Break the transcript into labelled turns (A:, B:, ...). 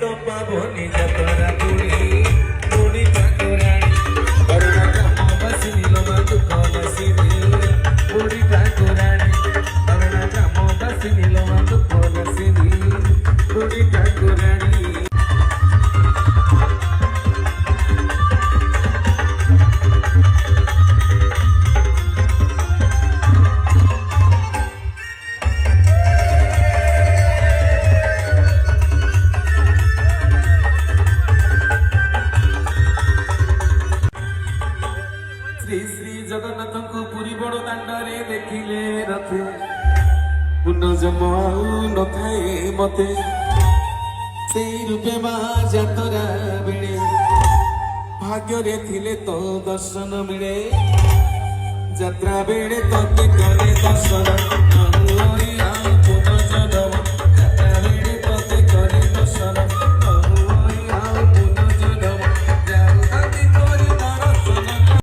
A: তো পাবনি যাতরা বুড়ি বুড়ি ঠাকুরানী করুণা গ্রামবাসী নীলমা দুঃখ নাসিনী বুড়ি ঠাকুরানী করুণা গ্রামবাসী নীলমা দুঃখ নাসিনী বুড়ি ঠাকুরানী শ্রী শ্রী জগন্নাথଙ୍କୁ ପୁରୀ ବଡ଼ ଦାଣ୍ଡରେ ଦେଖିଲେ ରଥେ ପୁନର୍ଜନ୍ମ ଆଉ ନଥାଏ ମତେ ସେଇ ରୂପେ ମା ଯାତରା ବେଳେ ଭାଗ୍ୟରେ ଥିଲେ ତ ଦର୍ଶନ ମିଳେ ଯାତ୍ରା ବେଳେ ତତେ କରେ ଦର୍ଶନ